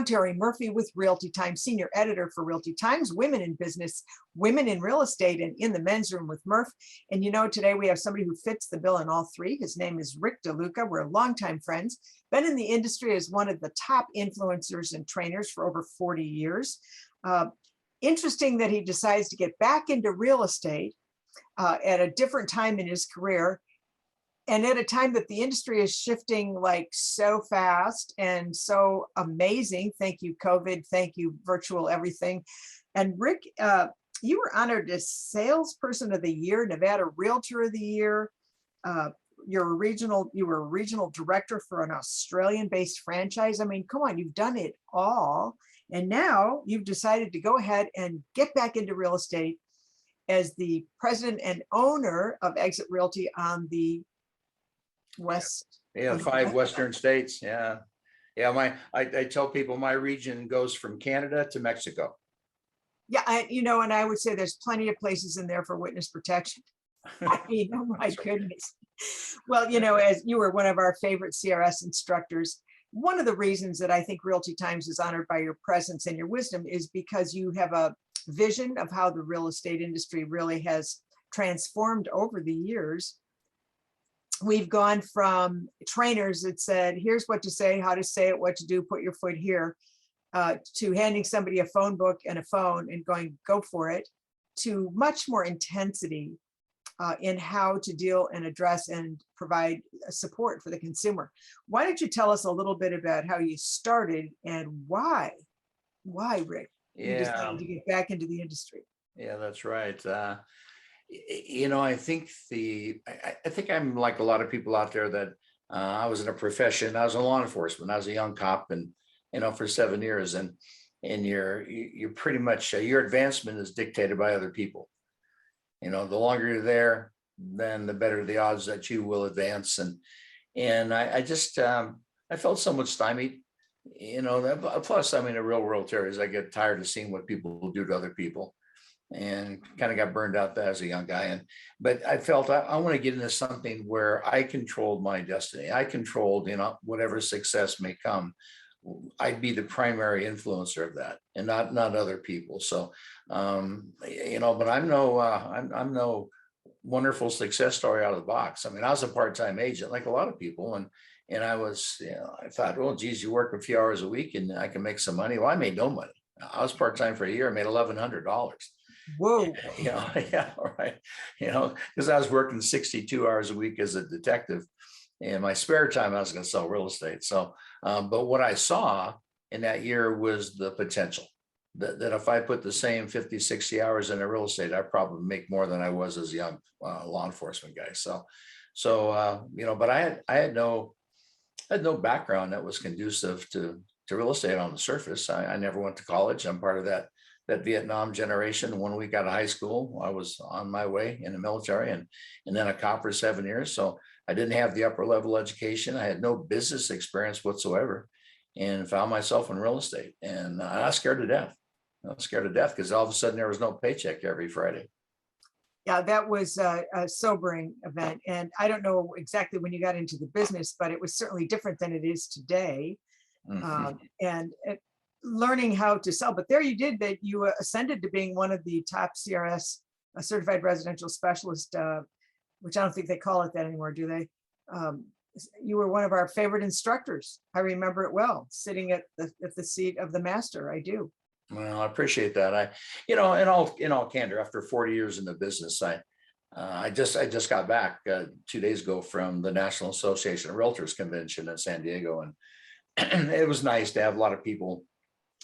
Terry Murphy with Realty Times, senior editor for Realty Times, Women in Business, Women in Real Estate, and In the Men's Room with Murph. And today we have somebody who fits the bill in all three. His name is Rick DeLuca. We're longtime friends, been in the industry as one of the top influencers and trainers for over 40 years. Interesting that he decides to get back into real estate at a different time in his career, and at a time that the industry is shifting like so fast and so amazing. Thank you, COVID. Thank you, virtual everything. And Rick, you were honored as Salesperson of the Year, Nevada Realtor of the Year. You were a regional director for an Australian-based franchise. I mean, come on, you've done it all. And now you've decided to go ahead and get back into real estate as the president and owner of Exit Realty on the West. Yeah, 5 Western states. Yeah. I tell people my region goes from Canada to Mexico. Yeah, and I would say there's plenty of places in there for witness protection. I mean, oh my goodness. Well, as you were one of our favorite CRS instructors, one of the reasons that I think Realty Times is honored by your presence and your wisdom is because you have a vision of how the real estate industry really has transformed over the years. We've gone from trainers that said, here's what to say, how to say it, what to do, put your foot here, to handing somebody a phone book and a phone and going, go for it, to much more intensity in how to deal and address and provide support for the consumer. Why don't you tell us a little bit about how you started and why, Rick, you decided to get back into the industry? Yeah, that's right. I think I'm like a lot of people out there that I was in a profession. I was in law enforcement. I was a young cop, and for 7 years, and you're pretty much your advancement is dictated by other people. The longer you're there, then the better the odds that you will advance. And I just I felt somewhat stymied. Plus, I mean, a real world terrorist. I get tired of seeing what people do to other people, and kind of got burned out as a young guy. But I felt I want to get into something where I controlled my destiny. I controlled, whatever success may come. I'd be the primary influencer of that, and not other people. So, but I'm no wonderful success story out of the box. I mean, I was a part-time agent, like a lot of people, and I was, I thought, well, geez, you work a few hours a week, and I can make some money. Well, I made no money. I was part-time for a year. I made $1,100. Whoa. Yeah, right. Because I was working 62 hours a week as a detective. In my spare time, I was going to sell real estate. So, but what I saw in that year was the potential that if I put the same 50, 60 hours into real estate, I'd probably make more than I was as a young law enforcement guy. But I had no background that was conducive to real estate on the surface. I never went to college. I'm part of that Vietnam generation. 1 week out of high school, I was on my way in the military, and then a cop for 7 years. So I didn't have the upper level education. I had no business experience whatsoever, and found myself in real estate. And I was scared to death. I was scared to death because all of a sudden there was no paycheck every Friday. Yeah, that was a sobering event. And I don't know exactly when you got into the business, but it was certainly different than it is today. And learning how to sell. But there you did that. You ascended to being one of the top CRS certified residential specialist, which I don't think they call it that anymore, do they? You were one of our favorite instructors. I remember it well, sitting at the seat of the master. I do. Well, I appreciate that. in all candor, after 40 years in the business, I just got back 2 days ago from the National Association of Realtors convention in San Diego, and it was nice to have a lot of people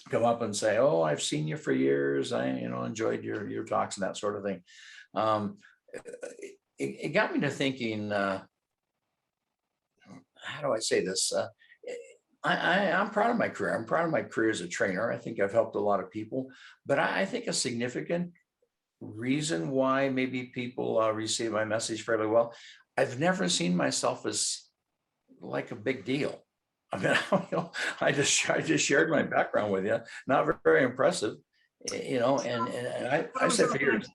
come up and say, "Oh, I've seen you for years. I enjoyed your talks," and that sort of thing. It got me to thinking. How do I say this? I'm proud of my career. I'm proud of my career as a trainer. I think I've helped a lot of people, but I think a significant reason why maybe people receive my message fairly well, I've never seen myself as like a big deal. I mean, I just shared my background with you. Not very impressive, and I said for years.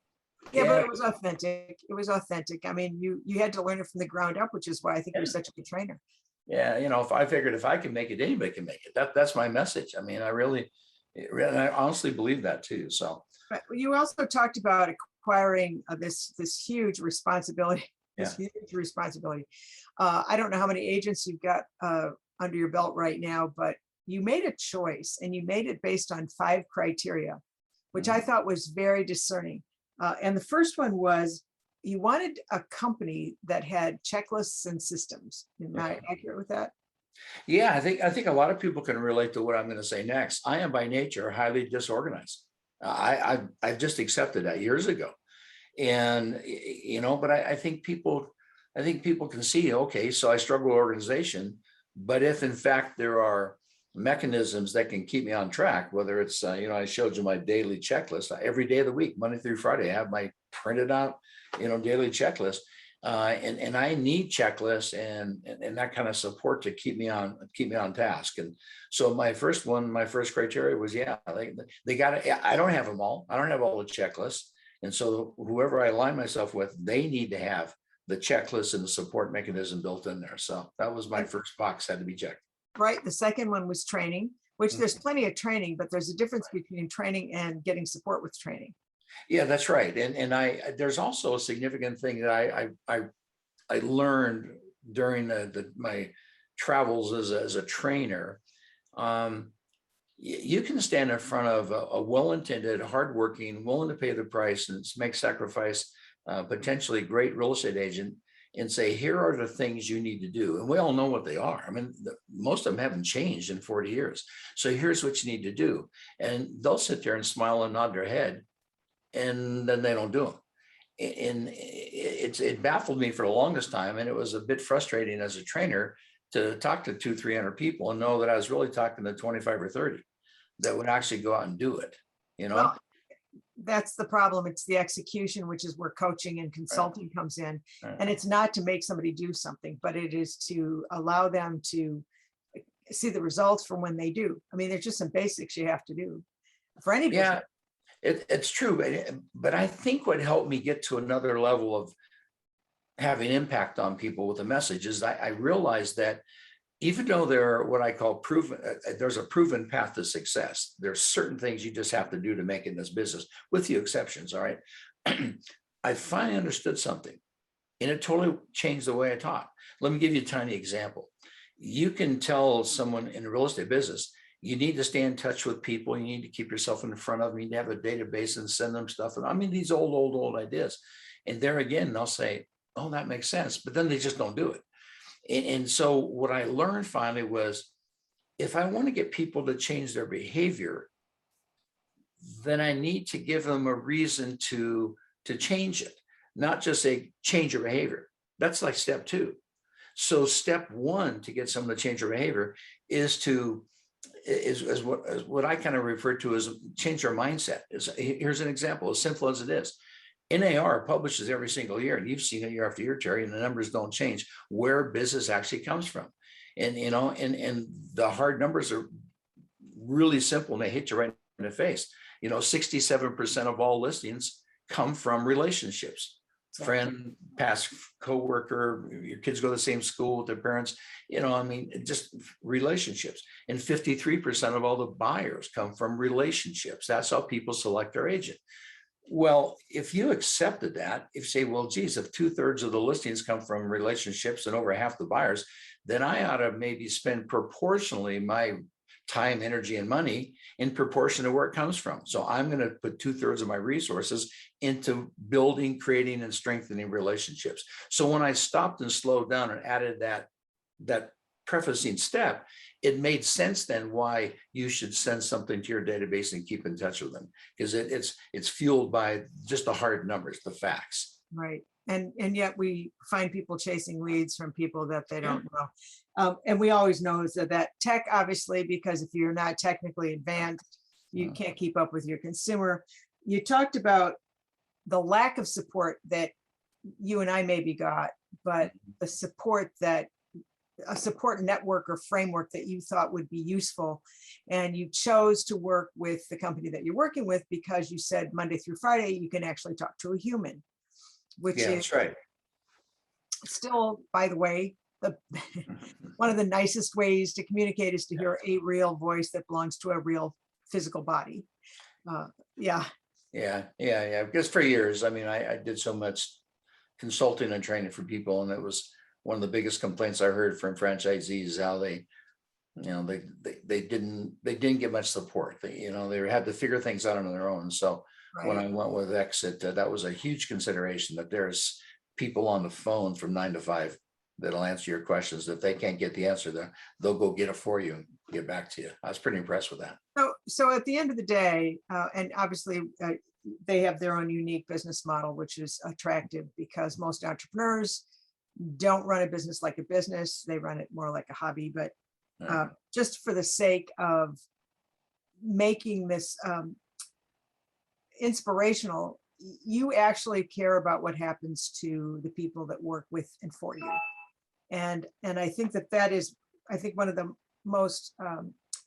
Yeah, but it was authentic. It was authentic. I mean, you had to learn it from the ground up, which is why I think you're such a good trainer. Yeah, if I figured if I can make it, anybody can make it. That's my message. I mean, I honestly believe that too. So But you also talked about acquiring this huge responsibility, this yeah. huge responsibility. I don't know how many agents you've got under your belt right now, but you made a choice and you made it based on 5 criteria, which I Mhm. thought was very discerning. And the first one was you wanted a company that had checklists and systems. Am I Yeah. accurate with that? Yeah, I think a lot of people can relate to what I'm going to say next. I am by nature highly disorganized. I've just accepted that years ago, and but I think people can see, okay, so I struggle with organization, but if in fact there are mechanisms that can keep me on track, whether it's I showed you my daily checklist every day of the week, Monday through Friday, I have my printed out daily checklist. And I need checklists and that kind of support to keep me on task. And so my first criteria was, yeah, they got it. I don't have them all. I don't have all the checklists. And so whoever I align myself with, they need to have the checklist and the support mechanism built in there. So that was my And first box had to be checked. right, the second one was training, which there's Mhm. plenty of training, but there's a difference between training and getting support with training. Yeah, that's right. And there's also a significant thing that I learned during my travels as a trainer. Um, you can stand in front of a well-intended, hardworking, willing to pay the price and make sacrifice, potentially great real estate agent, and say, here are the things you need to do. And we all know what they are. I mean, most of them haven't changed in 40 years. So here's what you need to do. And they'll sit there and smile and nod their head, and then they don't do them. And it baffled me for the longest time. And it was a bit frustrating as a trainer to talk to 200-300 people and know that I was really talking to 25 or 30 that would actually go out and do it, you Well, know? that's the problem. It's the execution, which is where coaching and Right, consulting comes in. right. And it's not to make somebody do something, but it is to allow them to see the results from when they do. I mean, there's just some basics you have to do for any business. Yeah, it's true. But I think what helped me get to another level of having impact on people with a message is I realized that even though there are what I call proven, there's a proven path to success. There's certain things you just have to do to make it in this business, with few exceptions. All right. I finally understood something, and it totally changed the way I taught. Let me give you a tiny example. You can tell someone in the real estate business, you need to stay in touch with people. You need to keep yourself in front of them. You need to have a database and send them stuff. And I mean, these old ideas. And there again, they'll say, oh, that makes sense. But then they just don't do it. And so what I learned finally was, if I want to get people to change their behavior, then I need to give them a reason to change it, not just say change your behavior. That's like step two. So step one to get someone to change their behavior is what I kind of refer to as change their mindset. Here's an example, as simple as it is. NAR publishes every single year, and you've seen it year after year, Terry, and the numbers don't change where business actually comes from. And and the hard numbers are really simple, and they hit you right in the face. 67% of all listings come from relationships. Exactly. Friend, past coworker, your kids go to the same school with their parents, I mean, just relationships. And 53% of all the buyers come from relationships. That's how people select their agent. Well, if you accepted that, if you say, well, geez, if 2/3 of the listings come from relationships and over half the buyers, then I ought to maybe spend proportionally my time, energy, and money in proportion to where it comes from. So I'm going to put 2/3 of my resources into building, creating, and strengthening relationships. So when I stopped and slowed down and added that prefacing step, it made sense then why you should send something to your database and keep in touch with them, because it's fueled by just the hard numbers, the facts. Right. And yet we find people chasing leads from people that they Yeah. don't know. And we always know is that tech, obviously, because if you're not technically advanced, you Uh, can't keep up with your consumer. You talked about the lack of support that you and I maybe got, but the support that a support network or framework that you thought would be useful. And you chose to work with the company that you're working with because you said Monday through Friday, you can actually talk to a human, which Yeah, is that's right. still, by the way, the one of the nicest ways to communicate is to hear a real voice that belongs to a real physical body. Yeah. Yeah. Because for years, I mean, I did so much consulting and training for people, and it was one of the biggest complaints I heard from franchisees, how they didn't get much support. They had to figure things out on their own. So when Right. I went with Exit, that was a huge consideration, that there's people on the phone from 9 to 5 that'll answer your questions. If they can't get the answer, they'll go get it for you and get back to you. I was pretty impressed with that. So at the end of the day, and obviously they have their own unique business model, which is attractive because most entrepreneurs don't run a business like a business. They run it more like a hobby. But Yeah. just for the sake of making this inspirational, you actually care about what happens to the people that work with and for you. And I think that is, I think one of the most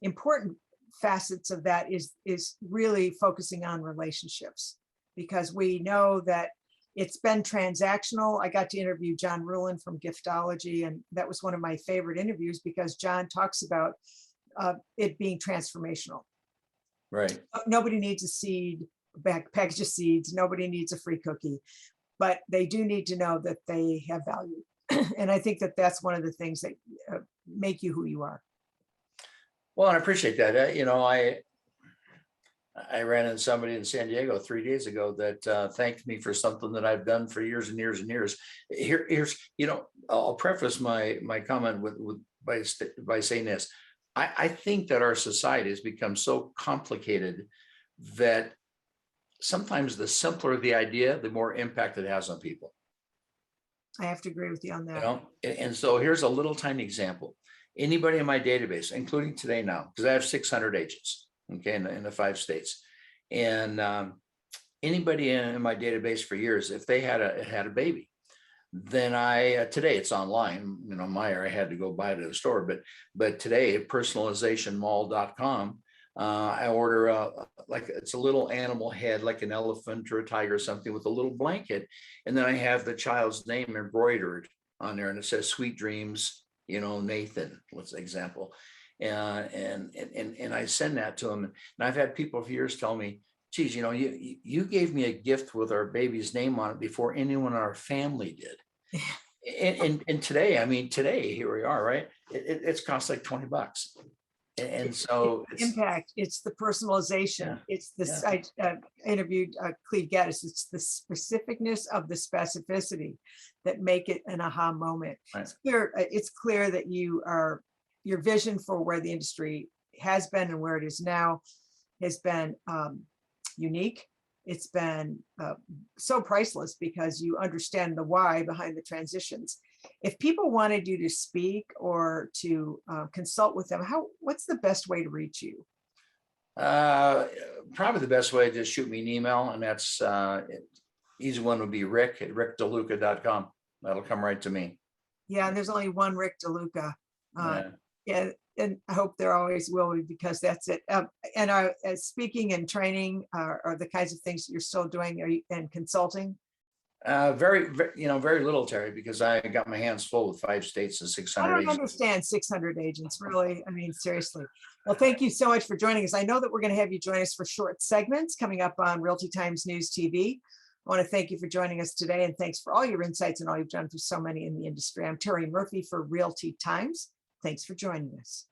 important facets of that is really focusing on relationships, because we know that it's been transactional. I got to interview John Ruhlin from Giftology, and that was one of my favorite interviews because John talks about it being transformational. Right. Nobody needs a seed, package of seeds. Nobody needs a free cookie, but they do need to know that they have value. And I think that that's one of the things that make you who you are. Well, and I appreciate that. I ran into somebody in San Diego 3 days ago that thanked me for something that I've done for years and years and years. Here's, I'll preface my comment by saying this. I think that our society has become so complicated that sometimes the simpler the idea, the more impact it has on people. I have to agree with you on that. And so here's a little tiny example. Anybody in my database, including today now, because I have 600 agents, okay, in the 5 states, and anybody in my database for years, if they had a baby, then today it's online. Meyer, I had to go buy it at the store, but today at personalizationmall.com, I order like it's a little animal head, like an elephant or a tiger or something, with a little blanket, and then I have the child's name embroidered on there, and it says "Sweet Dreams," Nathan, let's example, and I send that to him, and I've had people for years tell me, "Geez, you gave me a gift with our baby's name on it before anyone in our family did." And today here we are, right? It's cost like $20. And so it's impact, it's the personalization. Yeah, It's this. I interviewed Cleve Gaddis. It's the specificness of the specificity that make it an aha moment. right. It's clear that your vision for where the industry has been and where it is now has been unique. It's been so priceless because you understand the why behind the transitions. If people wanted you to speak or to consult with them, what's the best way to reach you? Probably the best way is just shoot me an email, and that's easy one would be rick@rickdeluca.com. That'll come right to me. Yeah, and there's only one Rick DeLuca. Yeah. Yeah, and I hope there always will be, because that's it. And speaking and training are the kinds of things that you're still doing, and consulting. Very, very little, Terry, because I got my hands full with 5 states and I 600 don't agents. understand 600 agents, really. I mean, seriously. Well, thank you so much for joining us. I know that we're going to have you join us for short segments coming up on Realty Times News TV. I want to thank you for joining us today, and thanks for all your insights and all you've done for so many in the industry. I'm Terry Murphy for Realty Times. Thanks for joining us.